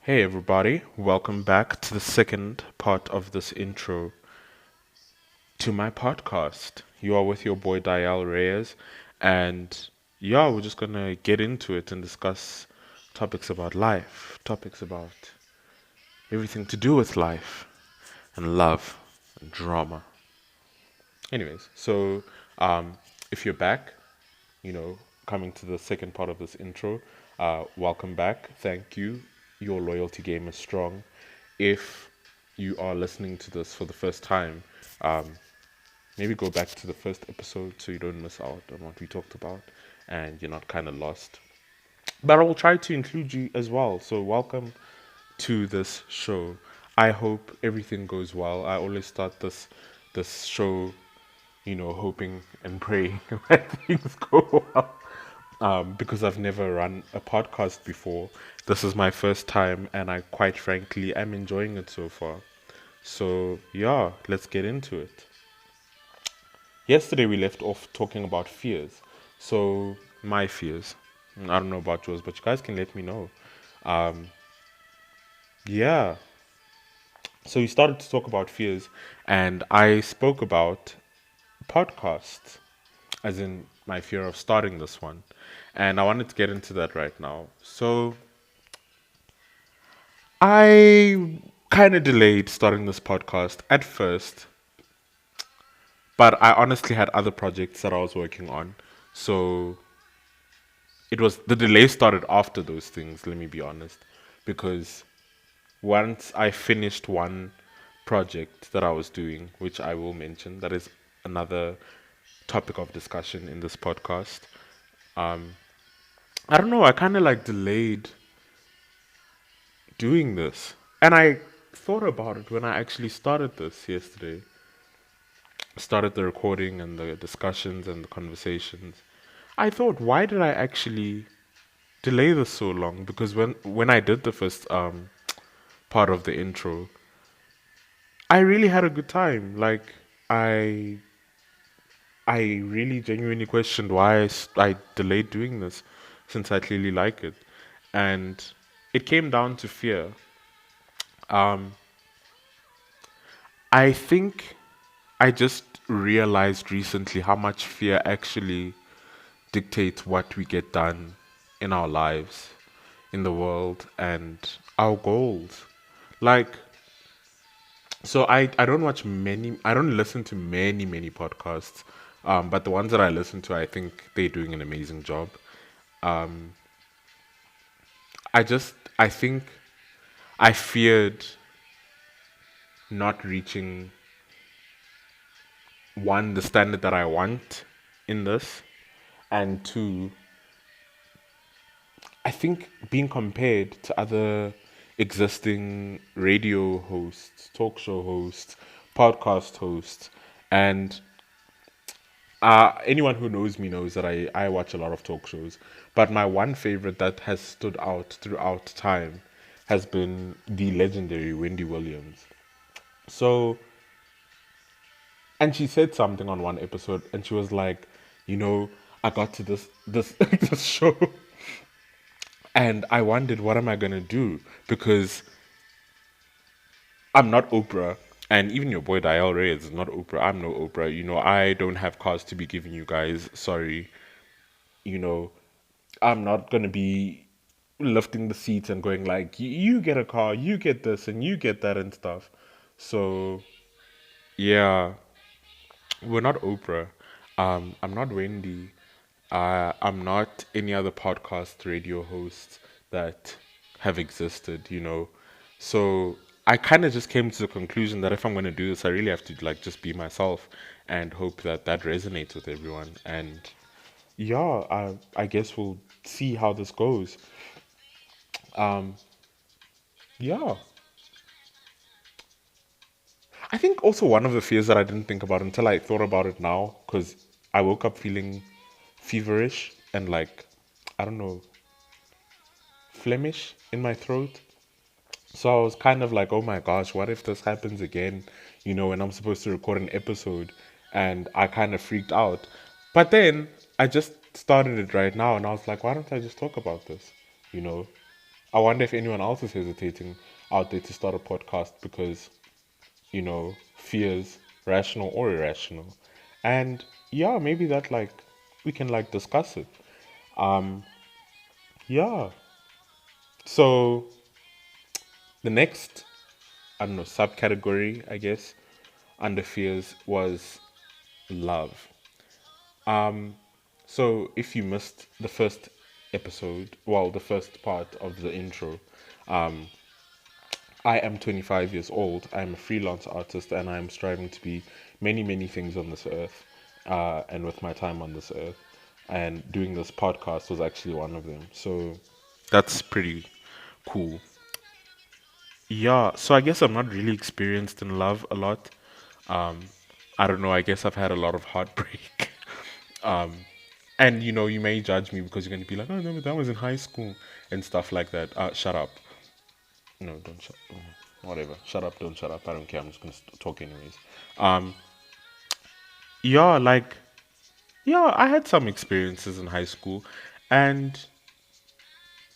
Hey everybody, welcome back to the second part of this intro to my podcast. You are with your boy Dial Reyes, and yeah, we're just gonna get into it and discuss topics about life, topics about everything to do with life and love and drama. Anyways, so um, if you're back, you know, coming to the second part of this intro, welcome back. Thank you. Your loyalty game is strong. If you are listening to this for the first time, um, maybe go back to the first episode so you don't miss out on what we talked about and you're not kind of lost. But I will try to include you as well. So, welcome to this show. I hope everything goes well. I always start this show, hoping and praying that things go well. Because I've never run a podcast before. This is my first time, and I quite frankly am enjoying it so far. So, yeah, let's get into it. Yesterday, we left off talking about fears. So, my fears. I don't know about yours, but you guys can let me know. Um, yeah. So, we started to talk about fears, and I spoke about podcasts, as in my fear of starting this one. And I wanted to get into that right now. So, I kind of delayed starting this podcast at first, but I honestly had other projects that I was working on. So it was the delay started after those things, let me be honest, because once I finished one project that I was doing, which I will mention, that is another topic of discussion in this podcast. Um, I don't know, I kind of like delayed doing this. And I thought about it when I actually started this yesterday. Started the recording and the discussions and the conversations. I thought, why did I actually delay this so long? Because when I did the first part of the intro, I really had a good time. Like I I really genuinely questioned why I delayed doing this, since I clearly like it, and it came down to fear. Um, I think I just realized recently how much fear actually dictates what we get done in our lives, in the world, and our goals. Like, so I don't watch many, I don't listen to many podcasts, but the ones that I listen to, I think they're doing an amazing job. Um, I think I feared not reaching one, the standard that I want in this, and two, I think being compared to other existing radio hosts, talk show hosts, podcast hosts, and anyone who knows me knows that I watch a lot of talk shows. But my one favorite that has stood out throughout time has been the legendary Wendy Williams. So, and she said something on one episode, and she was like, you know, I got to this this show, and I wondered what am I gonna do because I'm not Oprah, and even your boy Dial Reyes is not Oprah. I'm no Oprah. I don't have cars to be giving you guys. Sorry. You know, I'm not gonna be lifting the seats and going like, you get a car, you get this, and you get that and stuff. So yeah, we're not Oprah. I'm not Wendy. I'm not any other podcast radio hosts that have existed. So I kind of just came to the conclusion that if I'm going to do this, I really have to like just be myself and hope that that resonates with everyone. And yeah, I guess we'll see how this goes. Um, yeah, I think also one of the fears that I didn't think about until I thought about it now, because I woke up feeling feverish and like, I don't know, phlegmish in my throat. So I was kind of like, oh my gosh, what if this happens again? When I'm supposed to record an episode, and I kind of freaked out. But then I just started it right now, and I was like, why don't I just talk about this? You know, I wonder if anyone else is hesitating out there to start a podcast because, fears, rational or irrational. And yeah, maybe that like we can like discuss it. Um, yeah. So the next, I don't know, subcategory, I guess, under fears was love. Um, so if you missed the first episode, well, the first part of the intro, um, I am 25 years old. I'm a freelance artist and I'm striving to be many, many things on this earth. And with my time on this earth, and doing this podcast was actually one of them. So that's pretty cool. Yeah, so I guess I'm not really experienced in love a lot. Um, I don't know. I guess I've had a lot of heartbreak. Um, and you may judge me because you're going to be like, oh, no, but that was in high school and stuff like that. Shut up. No, don't shut. Whatever. Shut up. Don't shut up. I don't care. I'm just going to talk anyways. Um, yeah, like, yeah, I had some experiences in high school, and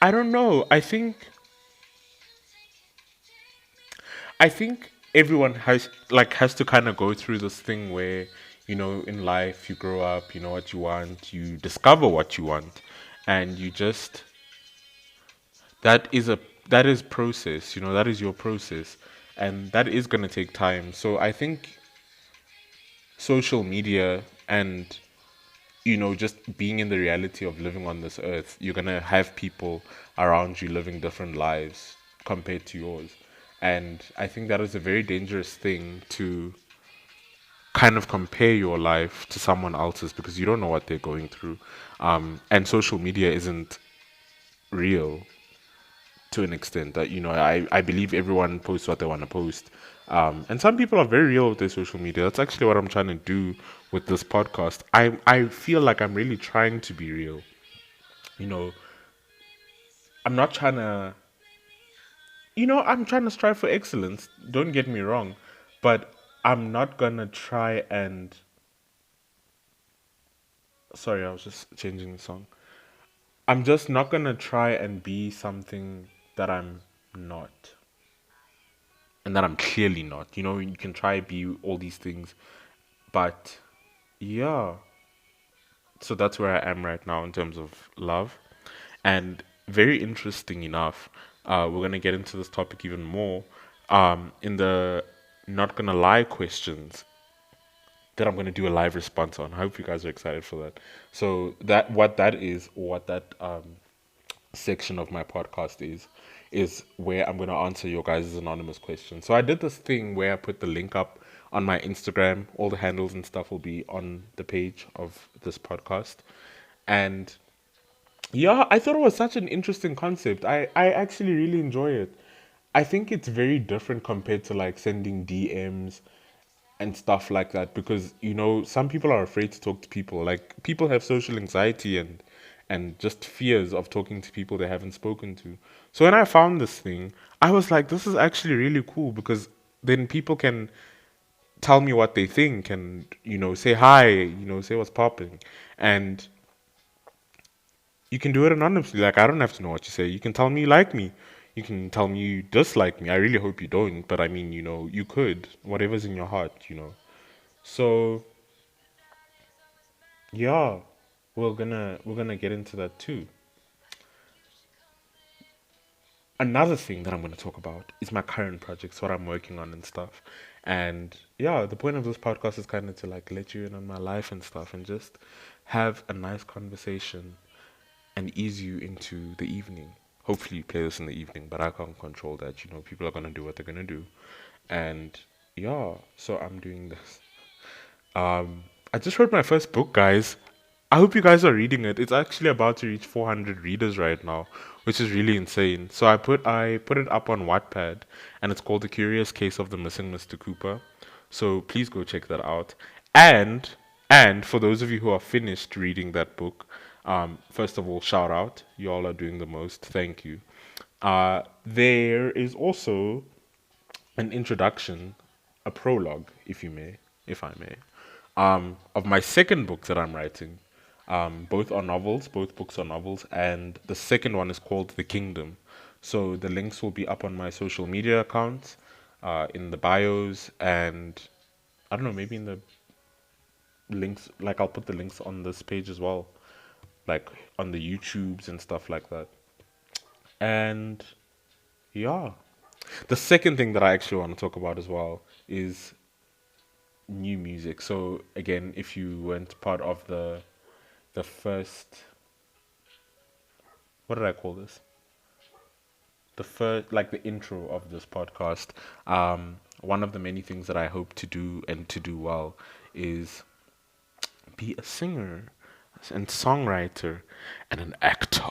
I don't know. I think everyone has to kind of go through this thing where in life you grow up, you know what you want, you discover what you want, and you just that is a that is process, that is your process, and that is going to take time. So I think social media and just being in the reality of living on this earth, you're going to have people around you living different lives compared to yours. And I think that is a very dangerous thing to kind of compare your life to someone else's because you don't know what they're going through. And social media isn't real to an extent that, I believe everyone posts what they want to post. And some people are very real with their social media. That's actually what I'm trying to do with this podcast. I feel like I'm really trying to be real. You know, I'm not trying to, I'm trying to strive for excellence. Don't get me wrong. But I'm not going to try and, sorry, I was just changing the song. I'm just not going to try and be something that I'm not. And that I'm clearly not. You can try be all these things, but yeah. So that's where I am right now in terms of love. And very interesting enough, we're gonna get into this topic even more. In the not gonna lie questions that I'm gonna do a live response on. I hope you guys are excited for that. So that what that is, or what that section of my podcast is where I'm going to answer your guys' anonymous questions. So I did this thing where I put the link up on my Instagram. All the handles and stuff will be on the page of this podcast. And yeah, I thought it was such an interesting concept. I actually really enjoy it. I think it's very different compared to like sending DMs and stuff like that because some people are afraid to talk to people. Like people have social anxiety and just fears of talking to people they haven't spoken to. So when I found this thing, I was like, this is actually really cool because then people can tell me what they think and say hi, say what's popping, and you can do it anonymously. Like I don't have to know what you say. You can tell me you like me. You can tell me you dislike me. I really hope you don't, but I mean, you could. Whatever's in your heart. So yeah, we're gonna get into that too. Another thing that I'm gonna talk about is my current projects, what I'm working on and stuff. And yeah, the point of this podcast is kind of to like let you in on my life and stuff, and just have a nice conversation and ease you into the evening. Hopefully, you play this in the evening, but I can't control that. People are gonna do what they're gonna do, and yeah, so I'm doing this. I just wrote my first book, guys. I hope you guys are reading it. It's actually about to reach 400 readers right now, which is really insane. So I put it up on Wattpad, and it's called The Curious Case of the Missing Mr. Cooper. So please go check that out. And and for those of you who are finished reading that book, first of all, shout out. You all are doing the most. Thank you. There is also an introduction, a prologue, if I may, of my second book that I'm writing. Both books are novels, and the second one is called The Kingdom. So the links will be up on my social media accounts, in the bios, and I don't know, maybe in the links, like I'll put the links on this page as well, like on the YouTubes and stuff like that. And yeah, the second thing that I actually want to talk about as well is new music. So again, if you weren't part of the first, what did I call this? The first, like the intro of this podcast. One of the many things that I hope to do and to do well is be a singer and songwriter and an actor.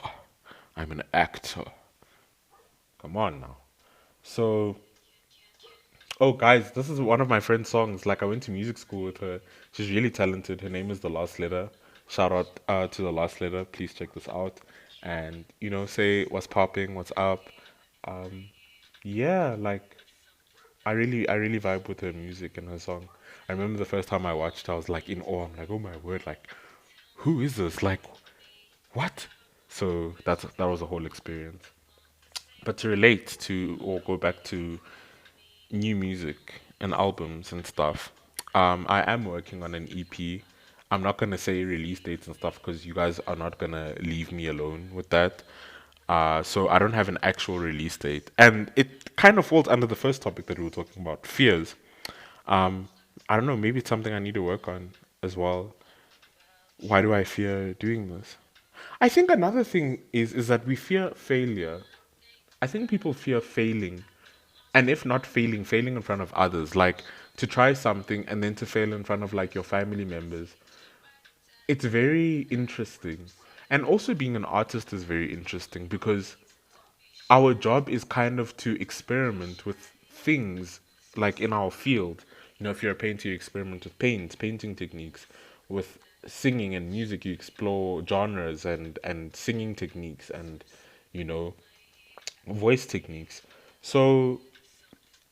I'm an actor. Come on now. So, oh guys, this is one of my friend's songs. Like I went to music school with her. She's really talented. Her name is The Last Letter. Shout out to The Last Letter. Please check this out. And say what's popping, what's up. Um, yeah, like I really vibe with her music and her song. I remember the first time I watched, I was like in awe. I'm like, oh my word, like who is this? Like what? So that was a whole experience. But to relate to or go back to new music and albums and stuff, I am working on an EP. I'm not gonna say release dates and stuff because you guys are not gonna leave me alone with that. So I don't have an actual release date, and it kind of falls under the first topic that we were talking about, fears. Um, I don't know, maybe it's something I need to work on as well. Why do I fear doing this? I think another thing is that we fear failure. I think people fear failing, and if not failing, failing in front of others, like to try something and then to fail in front of like your family members. It's very interesting. And also being an artist is very interesting because our job is kind of to experiment with things like in our field. If you're a painter, you experiment with painting techniques. With singing and music, you explore genres and singing techniques and, you know, voice techniques. So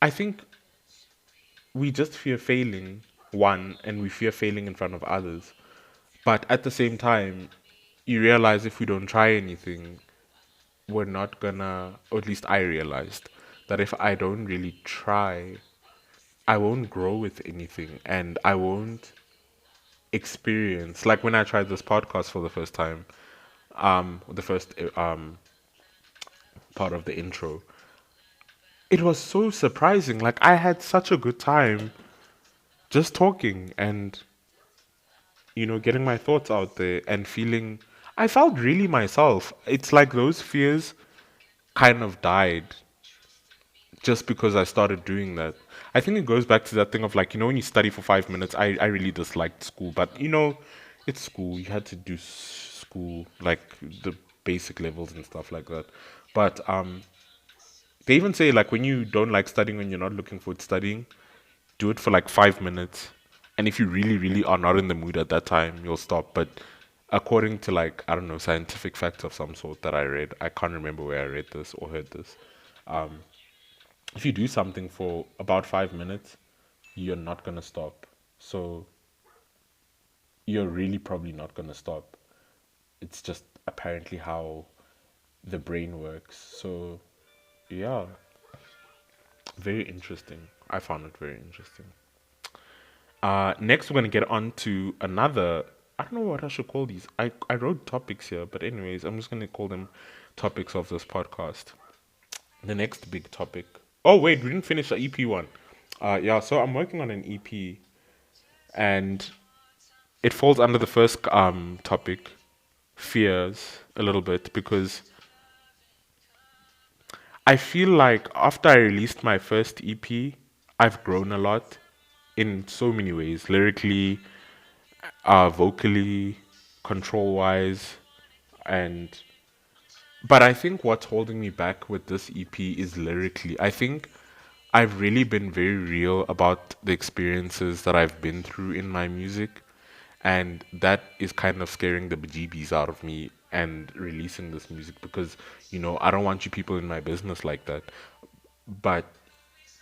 I think we just fear failing, one, and we fear failing in front of others. But at the same time, you realize if we don't try anything, we're not gonna, or at least I realized that if I don't really try, I won't grow with anything and I won't experience. Like when I tried this podcast for the first time, the first part of the intro, it was so surprising. Like I had such a good time just talking and, getting my thoughts out there and feeling. I felt really myself. It's like those fears kind of died just because I started doing that. I think it goes back to that thing of like, when you study for 5 minutes, I really disliked school, but it's school. You had to do school, like the basic levels and stuff like that. But they even say like when you don't like studying, when you're not looking forward to studying, do it for like 5 minutes. And if you really, really are not in the mood at that time, you'll stop. But according to like, I don't know, scientific facts of some sort that I read, I can't remember where I read this or heard this. Um, if you do something for about 5 minutes, you're not gonna stop. So you're really probably not gonna stop. It's just apparently how the brain works. So yeah, very interesting. I found it very interesting. Next, we're gonna get on to another. I don't know what I should call these. I wrote topics here, but anyways, I'm just gonna call them topics of this podcast. The next big topic. Oh wait, we didn't finish the EP one. Yeah, so I'm working on an EP, and it falls under the first topic, fears, a little bit because I feel like after I released my first EP, I've grown a lot in so many ways, lyrically, vocally, control wise, and but I think what's holding me back with this EP is lyrically. I think I've really been very real about the experiences that I've been through in my music, and that is kind of scaring the bejeebies out of me and releasing this music because, I don't want you people in my business like that. But,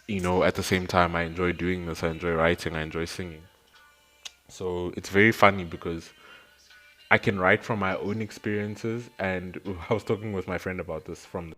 at the same time, I enjoy doing this, I enjoy writing, I enjoy singing. So it's very funny because I can write from my own experiences, and I was talking with my friend about this from